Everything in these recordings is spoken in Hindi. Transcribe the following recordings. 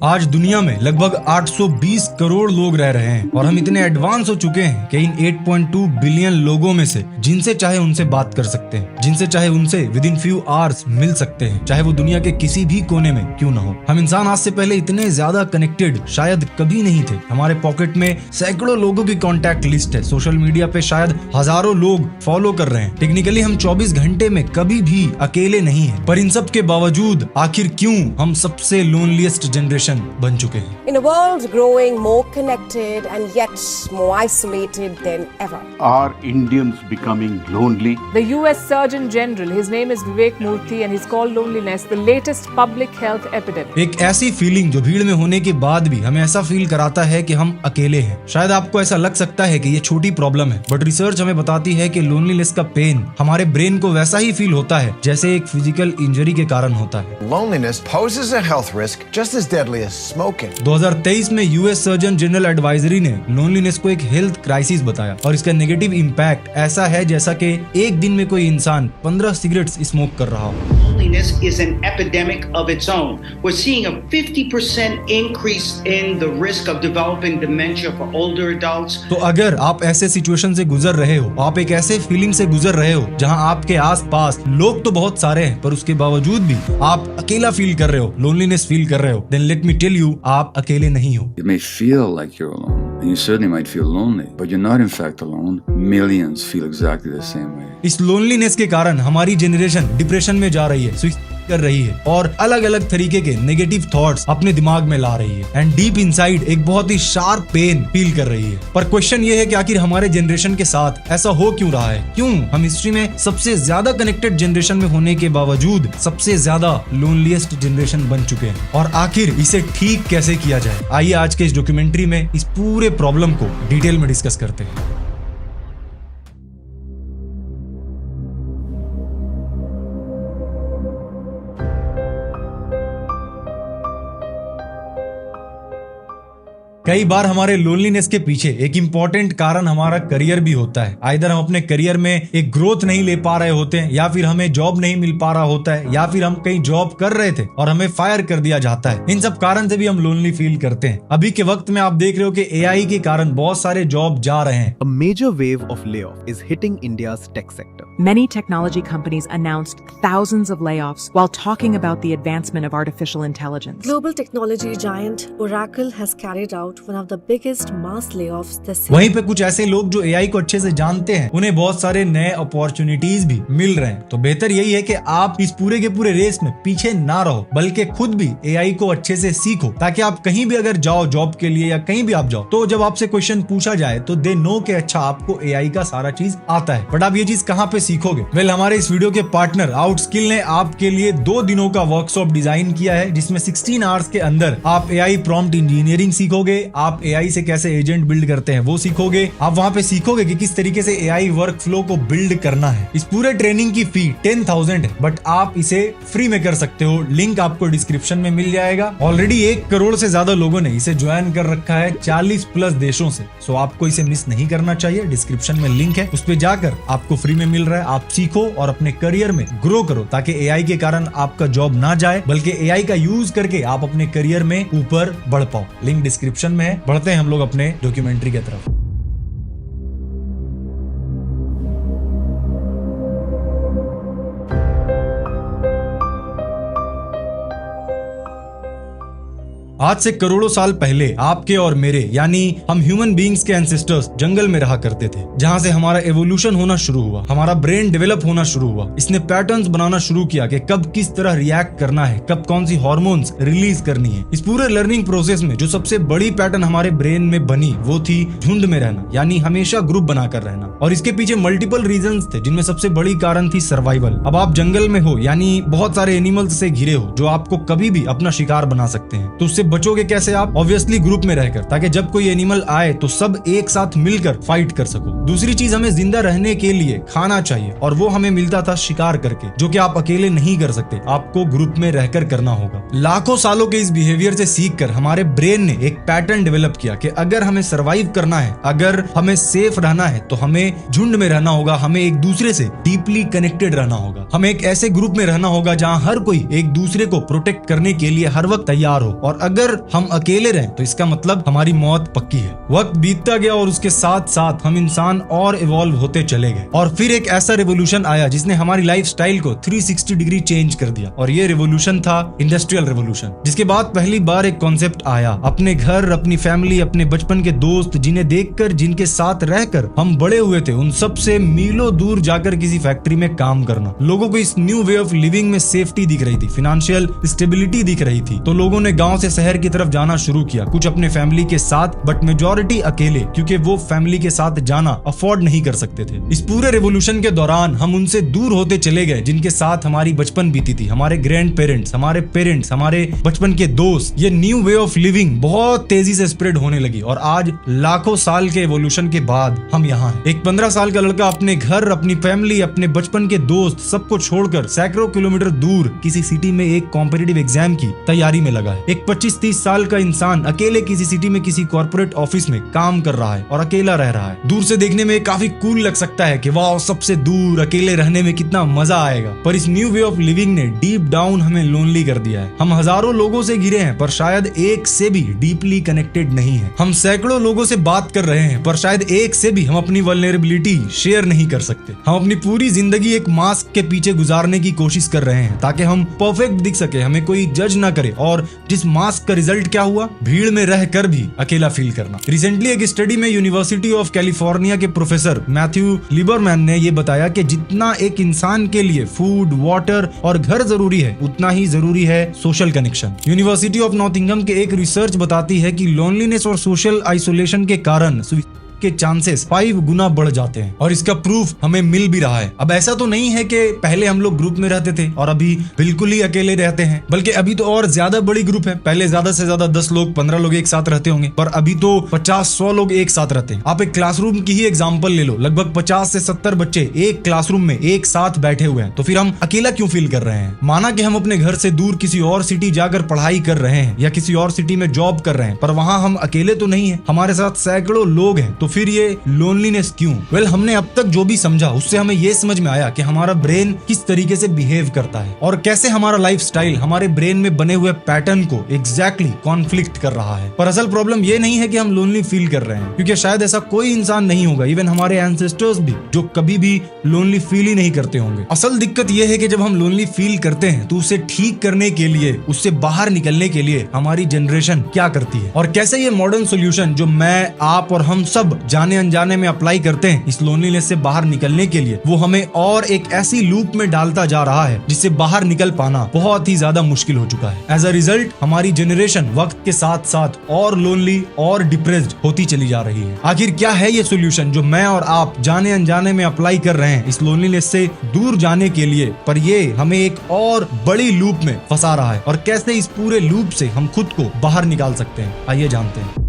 आज दुनिया में लगभग 820 करोड़ लोग रह रहे हैं और हम इतने एडवांस हो चुके हैं कि इन 8.2 बिलियन लोगों में से जिनसे चाहे उनसे बात कर सकते हैं, जिनसे चाहे उनसे विद इन फ्यू आवर्स मिल सकते हैं, चाहे वो दुनिया के किसी भी कोने में क्यों ना हो। हम इंसान आज से पहले इतने ज्यादा कनेक्टेड शायद कभी नहीं थे। हमारे पॉकेट में सैकड़ों लोगों की कॉन्टैक्ट लिस्ट है, सोशल मीडिया पे शायद हजारों लोग फॉलो कर रहे हैं। टेक्निकली हम 24 घंटे में कभी भी अकेले नहीं है, पर इन सब के बावजूद आखिर क्यों हम सबसे लोनलीएस्ट जनरेशन बन चुके हैं। In a world growing more connected and yet more isolated than ever. Are Indians becoming lonely? The US Surgeon General, his name is Vivek Murthy and he's called loneliness the latest public health epidemic. एक ऐसी फीलिंग जो भीड़ में होने के बाद भी हमें ऐसा फील कराता है कि हम अकेले हैं। शायद आपको ऐसा लग सकता है कि ये छोटी प्रॉब्लम है, बट रिसर्च हमें बताती है कि लोनलीनेस का पेन हमारे ब्रेन को वैसा ही फील होता है जैसे एक फिजिकल इंजरी के कारण होता है। Loneliness poses a health risk just as deadly as smoking. 2023 में यूएस सर्जन जनरल एडवाइजरी ने लोनलीनेस को एक हेल्थ क्राइसिस बताया और इसका नेगेटिव इम्पैक्ट ऐसा है जैसा कि एक दिन में कोई इंसान 15 सिगरेट्स स्मोक कर रहा हो। Loneliness is an epidemic of its own. We're seeing a 50% increase in the risk of developing dementia for older adults. तो अगर आप ऐसे सिचुएशन से गुजर रहे हो, आप एक ऐसे फीलिंग से गुजर रहे हो जहां आपके आसपास लोग तो बहुत सारे हैं पर उसके बावजूद भी आप अकेला फील कर रहे हो, लोनलीनेस फील कर रहे हो, then let me tell you, आप अकेले नहीं हो। You may feel like you're alone, and you certainly might feel lonely, but you're not in fact alone. Millions feel exactly the same way. इस लोनलीनेस के कारण हमारी जनरेशन डिप्रेशन में जा रही है, सुसाइड कर रही है और अलग अलग तरीके के नेगेटिव थॉट्स अपने दिमाग में ला रही है एंड डीप इनसाइड एक बहुत ही शार्प पेन फील कर रही है। पर क्वेश्चन ये है कि आखिर हमारे जनरेशन के साथ ऐसा हो क्यों रहा है? क्यों हम हिस्ट्री में सबसे ज्यादा कनेक्टेड जनरेशन में होने के बावजूद सबसे ज्यादा लोनलीएस्ट जनरेशन बन चुके हैं और आखिर इसे ठीक कैसे किया जाए? आइए आज के इस डॉक्यूमेंट्री में इस पूरे प्रॉब्लम को डिटेल में डिस्कस करते हैं। कई बार हमारे लोनलीनेस के पीछे एक इम्पोर्टेंट कारण हमारा करियर भी होता है। आइदर हम अपने करियर में एक ग्रोथ नहीं ले पा रहे होते हैं, या फिर हमें जॉब नहीं मिल पा रहा होता है, या फिर हम कहीं जॉब कर रहे थे और हमें फायर कर दिया जाता है। इन सब कारण से भी हम लोनली फील करते हैं। अभी के वक्त में आप देख रहे हो कि एआई के कारण बहुत सारे जॉब जा रहे हैं। A major wave of layoff is hitting India's tech sector. Many technology companies announced thousands of layoffs while talking about the advancement of artificial intelligence. Global technology giant Oracle has carried out one of the biggest mass layoffs this year. वहीं पे कुछ ऐसे लोग जो एआई को अच्छे से जानते हैं, उन्हें बहुत सारे नए अपॉर्चुनिटीज भी मिल रहे हैं। तो बेहतर यही है कि आप इस पूरे के पूरे रेस में पीछे ना रहो, बल्कि खुद भी एआई को अच्छे से सीखो, ताकि आप कहीं भी अगर जाओ जॉब के लिए या कहीं भी आप जाओ, तो जब आपसे क्वेश्चन पूछा जाए तो दे नो के अच्छा आपको एआई का सारा चीज आता है। बट आप ये चीज कहाँ पे सीखोगे? वेल, हमारे इस वीडियो के पार्टनर आउटस्किल ने आपके लिए 2 दिनों का वर्कशॉप डिजाइन किया है, जिसमें 16 आवर्स के अंदर आप एआई प्रॉम्प्ट इंजीनियरिंग सीखोगे, आप एआई से कैसे एजेंट बिल्ड करते हैं वो सीखोगे, आप वहां पे सीखोगे कि किस तरीके से एआई वर्क फ्लो को बिल्ड करना है। इस पूरे ट्रेनिंग की फी 10,000 है, बट आप इसे फ्री में कर सकते हो। लिंक आपको डिस्क्रिप्शन में मिल जाएगा। ऑलरेडी 1 करोड़ से ज्यादा लोगों ने इसे ज्वाइन कर रखा है 40+ देशों से। सो आपको इसे मिस नहीं करना चाहिए। डिस्क्रिप्शन में लिंक है, उस पे जाकर आपको फ्री में मिल रहा है। आप सीखो और अपने करियर में ग्रो करो, ताकि एआई के कारण आपका जॉब ना जाए, बल्कि एआई का यूज करके आप अपने करियर में ऊपर बढ़ पाओ। लिंक डिस्क्रिप्शन में है। बढ़ते हैं हम लोग अपने डॉक्यूमेंट्री की तरफ। आज से करोड़ों साल पहले आपके और मेरे यानी हम ह्यूमन बीइंग्स के एंसेस्टर्स जंगल में रहा करते थे, जहां से हमारा एवोल्यूशन होना शुरू हुआ, हमारा ब्रेन डेवलप होना शुरू हुआ। इसने पैटर्न्स बनाना शुरू किया कि कब किस तरह रिएक्ट करना है, कब कौन सी हार्मोन्स रिलीज करनी है। इस पूरे लर्निंग प्रोसेस में जो सबसे बड़ी पैटर्न हमारे ब्रेन में बनी वो थी झुंड में रहना, यानी हमेशा ग्रुप बनाकर रहना। और इसके पीछे मल्टीपल रीजंस थे, जिनमें सबसे बड़ी कारण थी सर्वाइवल। अब आप जंगल में हो, यानी बहुत सारे एनिमल्स से घिरे हो जो आपको कभी भी अपना शिकार बना सकते हैं। तो उससे बचोगे कैसे आप? ऑब्वियसली ग्रुप में रहकर, ताकि जब कोई एनिमल आए तो सब एक साथ मिलकर फाइट कर सको। दूसरी चीज, हमें जिंदा रहने के लिए खाना चाहिए, और वो हमें मिलता था शिकार करके, जो कि आप अकेले नहीं कर सकते, आपको ग्रुप में रहकर करना होगा। लाखों सालों के इस बिहेवियर से सीखकर हमारे ब्रेन ने एक पैटर्न डेवलप किया कि अगर हमें सर्वाइव करना है, अगर हमें सेफ रहना है, तो हमें झुंड में रहना होगा, हमें एक दूसरे से डीपली कनेक्टेड रहना होगा, हमें एक ऐसे ग्रुप में रहना होगा जहां हर कोई एक दूसरे को प्रोटेक्ट करने के लिए हर वक्त तैयार हो। और अगर अगर हम अकेले रहें तो इसका मतलब हमारी मौत पक्की है। वक्त बीतता गया और उसके साथ साथ हम इंसान और इवॉल्व होते चले गए और फिर एक ऐसा रेवोल्यूशन आया जिसने हमारी लाइफस्टाइल को 360 डिग्री चेंज कर दिया और ये रेवोल्यूशन था इंडस्ट्रियल रेवोल्यूशन। जिसके बाद पहली बार एक कॉन्सेप्ट आया, अपने घर, अपनी फैमिली, अपने बचपन के दोस्त जिन्हें देखकर, जिनके साथ रहकर हम बड़े हुए थे, उन सब से मीलों दूर जाकर किसी फैक्ट्री में काम करना। लोगों को इस न्यू वे ऑफ लिविंग में सेफ्टी दिख रही थी, फाइनेंशियल स्टेबिलिटी दिख रही थी, तो लोगों ने गांव से शहर की तरफ जाना शुरू किया, कुछ अपने फैमिली के साथ बट मेजॉरिटी अकेले, क्योंकि वो फैमिली के साथ जाना अफोर्ड नहीं कर सकते थे। इस पूरे रेवोल्यूशन के दौरान हम उनसे दूर होते चले गए जिनके साथ हमारी बचपन बीती थी, हमारे ग्रैंड पेरेंट्स, हमारे बचपन के दोस्त। ये न्यू वे ऑफ लिविंग बहुत तेजी से स्प्रेड होने लगी और आज लाखों साल के एवोल्यूशन के बाद हम यहाँ हैं। एक 15 साल का लड़का अपने घर, अपनी फैमिली, अपने बचपन के दोस्त सबको छोड़कर सैकड़ों किलोमीटर दूर किसी सिटी में एक कॉम्पिटिटिव एग्जाम की तैयारी में लगा है। एक 25-30 साल का इंसान अकेले किसी सिटी में किसी कॉर्पोरेट ऑफिस में काम कर रहा है और अकेला रह रहा है। दूर से देखने में काफी कूल लग सकता है कि वाह, सबसे दूर अकेले रहने में कितना मजा आएगा, पर इस न्यू वे ऑफ लिविंग ने डीप डाउन हमें लोनली कर दिया है। हम हजारों लोगों से घिरे हैं पर शायद एक से भी डीपली कनेक्टेड नहीं है। हम सैकड़ों लोगों से बात कर रहे हैं पर शायद एक से भी हम अपनी वल्नरेबिलिटी शेयर नहीं कर सकते। हम अपनी पूरी जिंदगी एक मास्क के पीछे गुजारने की कोशिश कर रहे हैं ताकि हम परफेक्ट दिख सके, हमें कोई जज ना करे, और जिस मास्क का रिजल्ट क्या हुआ, भीड़ में रहकर भी अकेला फील करना। रिसेंटली एक स्टडी में यूनिवर्सिटी ऑफ कैलिफोर्निया के प्रोफेसर मैथ्यू लिबरमैन ने यह बताया कि जितना एक इंसान के लिए फूड, वाटर और घर जरूरी है, उतना ही जरूरी है social connection. University of Nottingham के एक रिसर्च बताती है कि लोनलीनेस और सोशल आइसोलेशन के कारण के चांसेस 5 गुना बढ़ जाते हैं और इसका प्रूफ हमें मिल भी रहा है। अब ऐसा तो नहीं है कि पहले हम लोग ग्रुप में रहते थे और अभी बिल्कुल ही अकेले रहते हैं, बल्कि अभी तो और ज्यादा बड़ी ग्रुप है। पहले ज्यादा से ज्यादा 10 लोग, 15 लोग एक साथ रहते होंगे, पर अभी तो 50-100 लोग एक साथ रहते हैं। आप एक क्लासरूम की ही एग्जाम्पल ले लो, लगभग 50 से 70 बच्चे एक क्लासरूम में एक साथ बैठे हुए हैं, तो फिर हम अकेला क्यों फील कर रहे हैं? माना कि हम अपने घर से दूर किसी और सिटी जाकर पढ़ाई कर रहे हैं या किसी और सिटी में जॉब कर रहे हैं, पर वहां हम अकेले तो नहीं है, हमारे साथ सैकड़ों लोग हैं, तो फिर ये लोनलीनेस क्यों? वेल, हमने अब तक जो भी समझा उससे हमें ये समझ में आया कि हमारा ब्रेन किस तरीके से बिहेव करता है और कैसे हमारा लाइफस्टाइल हमारे ब्रेन में बने हुए पैटर्न को एग्जैक्टली कॉन्फ्लिक्ट कर रहा है। पर असल प्रॉब्लम ये नहीं है कि हम लोनली फील कर रहे हैं, क्योंकि शायद ऐसा कोई इंसान नहीं होगा, इवन हमारे एंसेस्टर्स भी, जो कभी भी लोनली फील ही नहीं करते होंगे। असल दिक्कत यह है कि जब हम लोनली फील करते हैं तो उसे ठीक करने के लिए, उससे बाहर निकलने के लिए हमारी जनरेशन क्या करती है और कैसे ये मॉडर्न सोल्यूशन जो मैं, आप और हम सब जाने अनजाने में अप्लाई करते हैं इस लोनलीनेस से बाहर निकलने के लिए, वो हमें और एक ऐसी लूप में डालता जा रहा है जिससे बाहर निकल पाना बहुत ही ज्यादा मुश्किल हो चुका है। एज अ रिजल्ट हमारी जनरेशन वक्त के साथ साथ और लोनली और डिप्रेस्ड होती चली जा रही है। आखिर क्या है ये सोल्यूशन जो मैं और आप जाने अनजाने में अप्लाई कर रहे हैं इस लोनलीनेस से दूर जाने के लिए, पर ये हमें एक और बड़ी लूप में फंसा रहा है, और कैसे इस पूरे लूप से हम खुद को बाहर निकाल सकते हैं, आइए जानते हैं।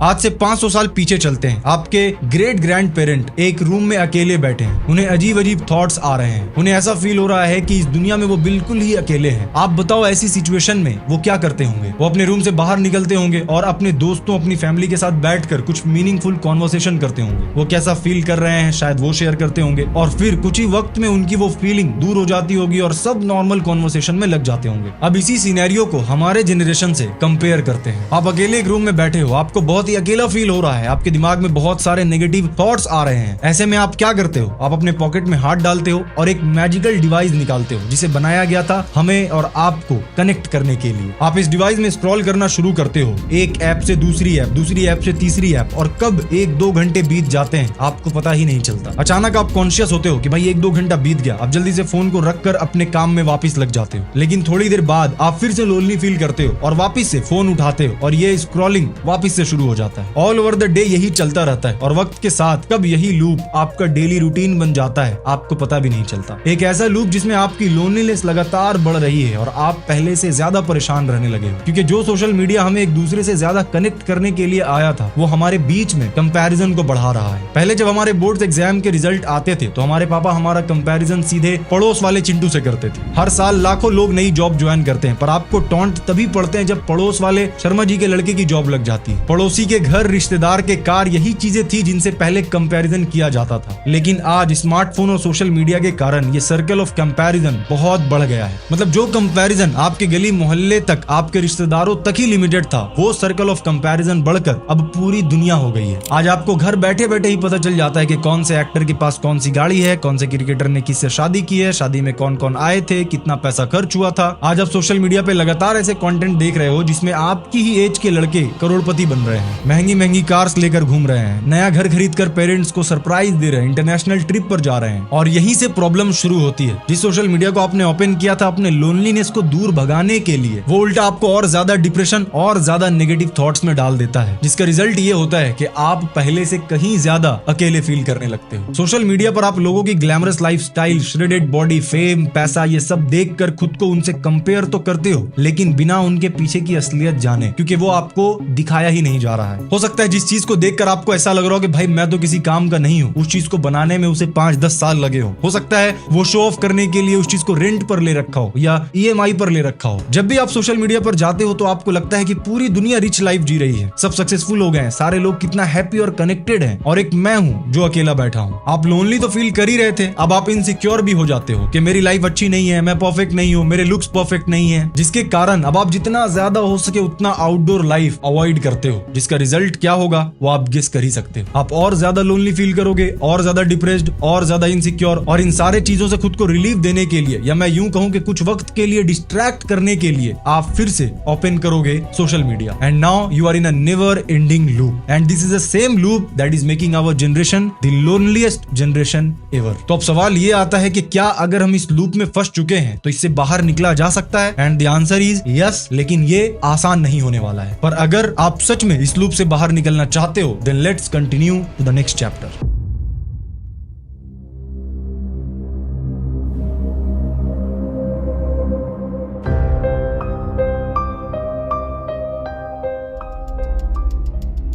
आज से 500 साल पीछे चलते हैं। आपके ग्रेट ग्रैंड पेरेंट एक रूम में अकेले बैठे हैं, उन्हें अजीब अजीब थॉट्स आ रहे हैं, उन्हें ऐसा फील हो रहा है कि इस दुनिया में वो बिल्कुल ही अकेले हैं। आप बताओ ऐसी सिचुएशन में वो क्या करते होंगे? वो अपने रूम से बाहर निकलते होंगे और अपने दोस्तों, अपनी फैमिली के साथ बैठकर कुछ मीनिंगफुल कॉन्वर्सेशन करते होंगे। वो कैसा फील कर रहे हैं शायद वो शेयर करते होंगे, और फिर कुछ ही वक्त में उनकी वो फीलिंग दूर हो जाती होगी और सब नॉर्मल कॉन्वर्सेशन में लग जाते होंगे। अब इसी सिनेरियो को हमारे जनरेशन से कंपेयर करते हैं। आप अकेले एक रूम में बैठे हो, आपको बहुत अकेला फील हो रहा है, आपके दिमाग में बहुत सारे नेगेटिव थॉट्स आ रहे हैं। ऐसे में आप क्या करते हो? आप अपने पॉकेट में हाथ डालते हो और एक मैजिकल डिवाइस निकालते हो जिसे बनाया गया था हमें और आपको कनेक्ट करने के लिए। आप इस डिवाइस में स्क्रॉल करना शुरू करते हो, एक ऐप से दूसरी ऐप, दूसरी ऐप से तीसरी ऐप, और कब 1-2 घंटे बीत जाते हैं आपको पता ही नहीं चलता। अचानक आप कॉन्शियस होते हो कि भाई 1-2 घंटा बीत गया, आप जल्दी से फोन को रखकर अपने काम में वापस लग जाते हो। लेकिन थोड़ी देर बाद आप फिर से लोनली फील करते हो और वापस से फोन उठाते हो और ये स्क्रॉलिंग वापस से शुरू हो जाता है। ऑल ओवर द डे यही चलता रहता है और वक्त के साथ कब यही लूप आपका डेली रूटीन बन जाता है आपको पता भी नहीं चलता। एक ऐसा लूप जिसमें आपकी लोनलीनेस लगातार बढ़ रही है और आप पहले से ज्यादा परेशान रहने लगे हो, क्योंकि जो सोशल मीडिया हमें एक दूसरे से ज्यादा कनेक्ट करने के लिए आया था वो हमारे बीच में कंपैरिजन को बढ़ा रहा है। पहले जब हमारे बोर्ड एग्जाम के रिजल्ट आते थे तो हमारे पापा हमारा कंपैरिजन सीधे पड़ोस वाले चिंटू से करते थे। हर साल लाखों लोग नई जॉब ज्वाइन करते हैं, पर आपको टॉन्ट तभी पड़ते हैं जब पड़ोस वाले शर्मा जी के लड़के की जॉब लग जाती है, पड़ोसी के घर, रिश्तेदार के कार, यही चीजें थी जिनसे पहले कंपैरिजन किया जाता था। लेकिन आज स्मार्टफोन और सोशल मीडिया के कारण ये सर्कल ऑफ कंपैरिजन बहुत बढ़ गया है। मतलब जो कंपैरिजन आपके गली मोहल्ले तक, आपके रिश्तेदारों तक ही लिमिटेड था, वो सर्कल ऑफ कंपैरिजन बढ़कर अब पूरी दुनिया हो गई है। आज आपको घर बैठे बैठे ही पता चल जाता है कि कौन से एक्टर के पास कौन सी गाड़ी है, कौन से क्रिकेटर ने किससे शादी की है, शादी में कौन कौन आए थे, कितना पैसा खर्च हुआ था। आज आप सोशल मीडिया पे लगातार ऐसे कंटेंट देख रहे हो जिसमें आपकी ही एज के लड़के करोड़पति बन रहे हैं, महंगी महंगी कार्स लेकर घूम रहे हैं, नया घर खरीदकर पेरेंट्स को सरप्राइज दे रहे हैं, इंटरनेशनल ट्रिप पर जा रहे हैं। और यहीं से प्रॉब्लम शुरू होती है। जिस सोशल मीडिया को आपने ओपन किया था अपने लोनलीनेस को दूर भगाने के लिए, वो उल्टा आपको और ज्यादा डिप्रेशन और ज्यादा नेगेटिव थॉट्स में डाल देता है, जिसका रिजल्ट ये होता है कि आप पहले से कहीं ज्यादा अकेले फील करने लगते हो। सोशल मीडिया पर आप लोगों की glamorous lifestyle, shredded body, fame, पैसा, ये सब देखकर खुद को उनसे कंपेयर तो करते हो, लेकिन बिना उनके पीछे की असलियत जाने, क्योंकि वो आपको दिखाया ही नहीं जा रहा है। हो सकता है जिस चीज को देखकर आपको ऐसा लग रहा हो कि भाई मैं तो किसी काम का नहीं हूँ, उस चीज को बनाने में उसे 5-10 साल लगे हो सकता है वो शो ऑफ करने के लिए उस चीज को रेंट पर ले रखा हो या EMI पर ले रखा हो। जब भी आप सोशल मीडिया पर जाते हो तो आपको लगता है कि पूरी दुनिया रिच लाइफ जी रही है, सब सक्सेसफुल हो गए हैं, सारे लोग कितना हैप्पी और कनेक्टेड हैं, और एक मैं हूँ जो अकेला बैठा हूँ। आप लोनली तो फील कर ही रहे थे, अब आप इनसिक्योर भी हो जाते हो कि मेरी लाइफ अच्छी नहीं है, मैं परफेक्ट नहीं हूँ, मेरे लुक्स परफेक्ट नहीं है, जिसके कारण अब आप जितना ज्यादा हो सके उतना आउटडोर लाइफ अवॉइड करते हो, जिसका रिजल्ट क्या होगा वो आप गेस कर ही सकते हो। आप और ज्यादा लोनली फील करोगे, और ज्यादा डिप्रेस्ड, और ज्यादा इनसिक्योर, और इन सारे चीजों से खुद को रिलीफ देने के लिए, या मैं यूं कहूं कि कुछ वक्त के लिए डिस्ट्रैक्ट करने के लिए, आप फिर से ओपन करोगे social media. And now you are in a never ending loop, and this is the same loop that is making our generation the loneliest generation ever. तो अब सवाल ये आता है कि क्या अगर हम इस लूप में फंस चुके हैं तो इससे बाहर निकला जा सकता है? And the answer is yes, लेकिन ये आसान नहीं होने वाला है। पर अगर आप सच में इस लूप से बाहर निकलना चाहते हो, then let's continue to the next chapter.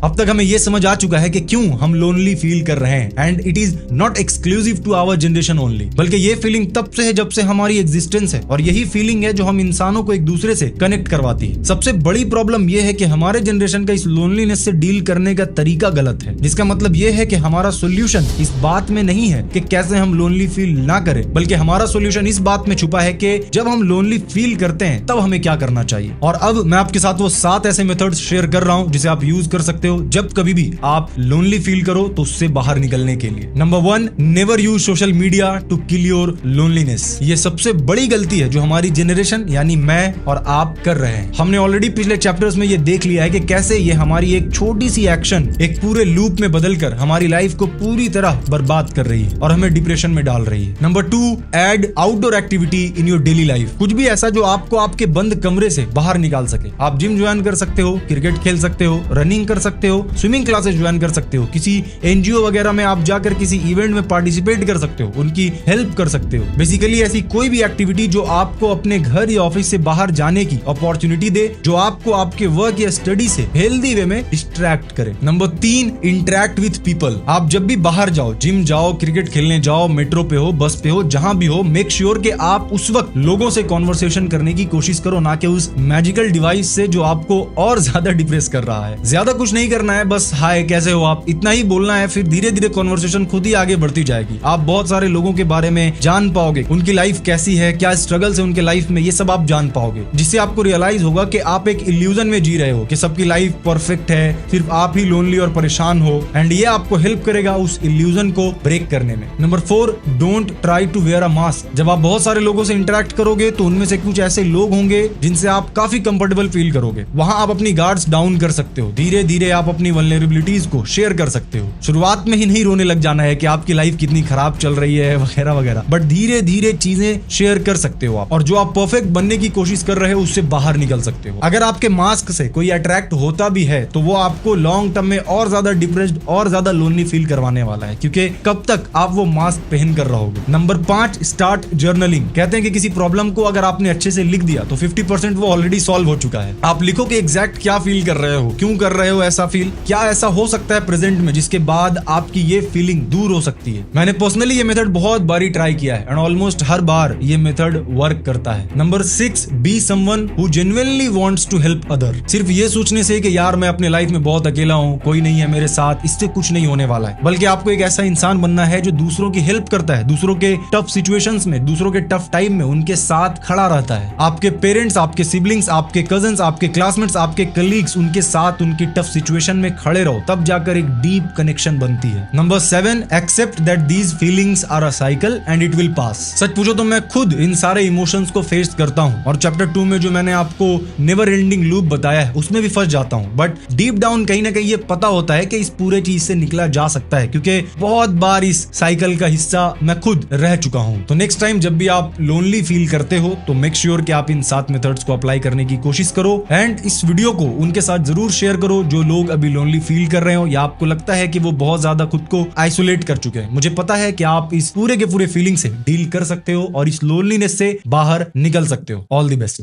अब तक हमें यह समझ आ चुका है कि क्यों हम लोनली फील कर रहे हैं, and it is not exclusive to our generation only, बल्कि ये फीलिंग तब से है जब से हमारी एग्जिस्टेंस है, और यही फीलिंग है जो हम इंसानों को एक दूसरे से कनेक्ट करवाती है। सबसे बड़ी प्रॉब्लम यह है कि हमारे जनरेशन का इस लोनलीनेस से डील करने का तरीका गलत है, जिसका मतलब यह है कि हमारा सोल्यूशन इस बात में नहीं है कि कैसे हम लोनली फील ना करें, बल्कि हमारा सोल्यूशन इस बात में छुपा है कि जब हम लोनली फील करते हैं तब हमें क्या करना चाहिए। और अब मैं आपके साथ वो 7 ऐसे मेथड्स शेयर कर रहा हूं जिसे आप यूज कर सकते हो जब कभी भी आप लोनली फील करो तो उससे बाहर निकलने के लिए। Number 1, never use social media to kill your loneliness. ये सबसे बड़ी गलती है जो हमारी जनरेशन यानी मैं और आप कर रहे हैं। हमने ऑलरेडी पिछले चैप्टर्स में ये देख लिया है कि कैसे ये हमारी एक छोटी सी एक्शन एक पूरे लूप में बदलकर हमारी लाइफ को पूरी तरह बर्बाद कर रही है और हमें डिप्रेशन में डाल रही है। Number 2, add outdoor activity in your daily life. कुछ भी ऐसा जो आपको आपके बंद कमरे से बाहर निकाल सके। आप जिम ज्वाइन कर सकते हो, क्रिकेट खेल सकते हो, रनिंग कर सकते हो, स्विमिंग क्लासेस ज्वाइन कर सकते हो, किसी NGO वगैरह में आप जाकर किसी इवेंट में पार्टिसिपेट कर सकते हो, उनकी हेल्प कर सकते हो। बेसिकली ऐसी कोई भी एक्टिविटी जो आपको अपने घर या ऑफिस से बाहर जाने की अपॉर्चुनिटी दे, जो आपको आपके वर्क या स्टडी से हेल्दी वे में डिस्ट्रैक्ट करे। Number 3, interact with people. आप जब भी बाहर जाओ, जिम जाओ, क्रिकेट खेलने जाओ, मेट्रो पे हो, बस पे हो, जहां भी हो, मेक श्योर कि आप उस वक्त लोगों से कॉन्वर्सेशन करने की कोशिश करो, ना कि उस मैजिकल डिवाइस से जो आपको और ज्यादा डिप्रेस कर रहा है। ज्यादा कुछ नहीं करना है, बस हाय कैसे हो आप, इतना ही बोलना है। फिर धीरे धीरे कॉन्वर्सेशन खुद ही आगे बढ़ती जाएगी। आप बहुत सारे लोगों के बारे में जान पाओगे, उनकी लाइफ कैसी है, क्या स्ट्रगल्स है उनके लाइफ में, ये सब आप जान पाओगे, जिससे आपको रियलाइज होगा कि आप एक इल्यूजन में जी रहे हो कि सबकी लाइफ परफेक्ट है, सिर्फ आप ही लोनली और परेशान हो। एंड ये आपको हेल्प करेगा उस इल्यूजन को ब्रेक करने में। Number 4, don't try to wear a mask. जब आप बहुत सारे लोगों से इंटरेक्ट करोगे तो उनमें से कुछ ऐसे लोग होंगे जिनसे आप काफी कंफर्टेबल फील करोगे। वहां आप अपनी गार्ड्स डाउन कर सकते हो, धीरे धीरे आप अपनी वल्नरेबिलिटीज को शेयर कर सकते हो। शुरुआत में ही नहीं रोने लग जाना है कि आपकी लाइफ कितनी खराब चल रही है वगैरह वगैरह, बट धीरे धीरे चीजें शेयर कर सकते हो आप, और जो आप परफेक्ट बनने की कोशिश कर रहे हो उससे बाहर निकल सकते हो। अगर आपके मास्क से कोई अट्रैक्ट होता भी है तो वो आपको लॉन्ग टर्म में और ज्यादा डिप्रेस्ड और ज्यादा लोनली फील करवाने वाला है, क्योंकि कब तक आप वो मास्क पहन कर रहोगे। Number 5, start journaling. कहते हैं कि किसी प्रॉब्लम को अगर आपने अच्छे से लिख दिया तो 50% वो ऑलरेडी सॉल्व हो चुका है। आप लिखो कि एग्जैक्ट क्या फील कर रहे हो, क्यों कर रहे हो ऐसा, फील? क्या ऐसा हो सकता है प्रेजेंट में जिसके बाद आपकी ये फीलिंग दूर हो सकती है? मैंने पर्सनली ये मेथड बहुत बारी ट्राई किया है एंड ऑलमोस्ट हर बार ये मेथड वर्क करता है। Number 6, be someone who genuinely wants to help other. सिर्फ ये सोचने से कि यार मैं अपने लाइफ में बहुत अकेला हूँ, कोई नहीं है मेरे साथ, इससे कुछ नहीं होने वाला है, बल्कि आपको एक ऐसा इंसान बनना है जो दूसरों की हेल्प करता है, दूसरों के टफ सिचुएशंस में, दूसरों के टफ टाइम में उनके साथ खड़ा रहता है। आपके पेरेंट्स, आपके सिबलिंग्स, आपके कजन्स, आपके क्लासमेट्स, आपके कलीग्स, उनके साथ उनकी टफ सिचुएशन में खड़े रहो, तब जाकर एक डीप कनेक्शन बनती है। Number 7, except that these feelings are a cycle and it will pass. सच पूछो तो मैं खुद इन सारे इमोशंस को फेस करता हूँ और चैप्टर 2 में जो मैंने आपको नेवर एंडिंग लूप बताया है उसमें भी फंस जाता हूँ, बट डीप डाउन कहीं ना कहीं ये पता होता है कि इस पूरे चीज से निकला जा सकता है, क्योंकि बहुत बार इस साइकिल का हिस्सा मैं खुद रह चुका हूँ। तो नेक्स्ट टाइम जब भी आप लोनली फील करते हो तो मेक श्योर कि आप इन 7 मेथड्स को अप्लाई करने की कोशिश करो एंड इस वीडियो को उनके साथ जरूर शेयर करो जो लोग अभी लोनली फील कर रहे हो या आपको लगता है कि वो बहुत ज्यादा खुद को आइसोलेट कर चुके हैं। मुझे पता है कि आप इस पूरे के पूरे फीलिंग से डील कर सकते हो और इस लोनलीनेस से बाहर निकल सकते हो। All the best.